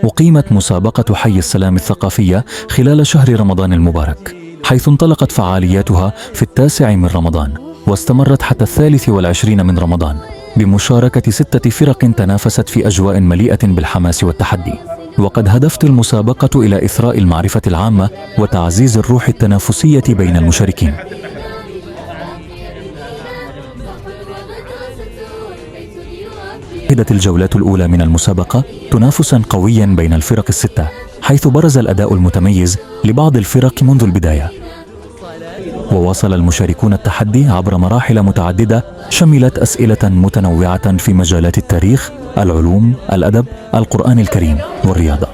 أقيمت مسابقة حي السلام الثقافية خلال شهر رمضان المبارك، حيث انطلقت فعالياتها في 9 من رمضان واستمرت حتى 23 من رمضان، بمشاركة 6 فرق تنافست في أجواء مليئة بالحماس والتحدي. وقد هدفت المسابقة إلى إثراء المعرفة العامة وتعزيز الروح التنافسية بين المشاركين. شهدت الجولات الأولى من المسابقة تنافسا قويا بين الفرق الستة، حيث برز الأداء المتميز لبعض الفرق منذ البداية. وواصل المشاركون التحدي عبر مراحل متعددة شملت أسئلة متنوعة في مجالات التاريخ، العلوم، الأدب، القرآن الكريم والرياضة.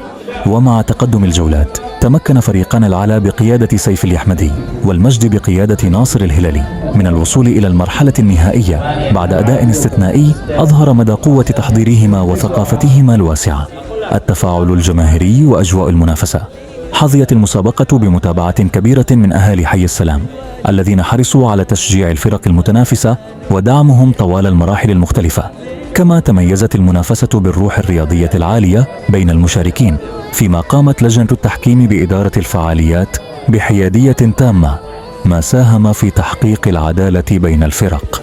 ومع تقدم الجولات تمكن فريقان العلا بقيادة سيف اليحمدي والمجد بقيادة ناصر الهلالي من الوصول إلى المرحلة النهائية بعد أداء استثنائي أظهر مدى قوة تحضيرهما وثقافتهما الواسعة. التفاعل الجماهيري وأجواء المنافسة. حظيت المسابقة بمتابعة كبيرة من أهالي حي السلام الذين حرصوا على تشجيع الفرق المتنافسة ودعمهم طوال المراحل المختلفة. كما تميزت المنافسة بالروح الرياضية العالية بين المشاركين، فيما قامت لجنة التحكيم بإدارة الفعاليات بحيادية تامة، ما ساهم في تحقيق العدالة بين الفرق.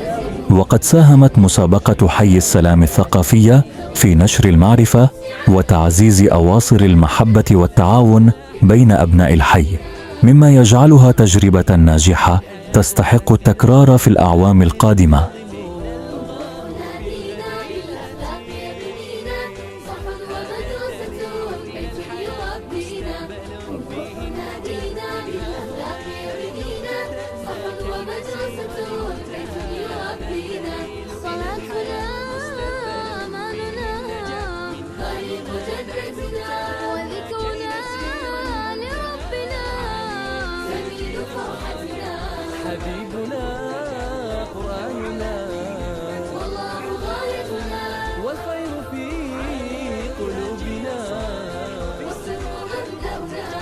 وقد ساهمت مسابقة حي السلام الثقافية في نشر المعرفة وتعزيز أواصر المحبة والتعاون بين أبناء الحي، مما يجعلها تجربة ناجحة تستحق التكرار في الأعوام القادمة. حبيبنا قرآننا والله غايتنا والخير في قلوبنا والصدق مبدأنا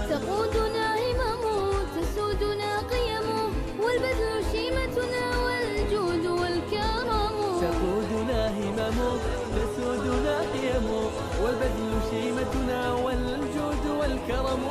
تقودنا هممه تسودنا قيمه والبذل شيمتنا والجود والكرم تقودنا هممه تسودنا قيمه والبذل شيمتنا والجود والكرم.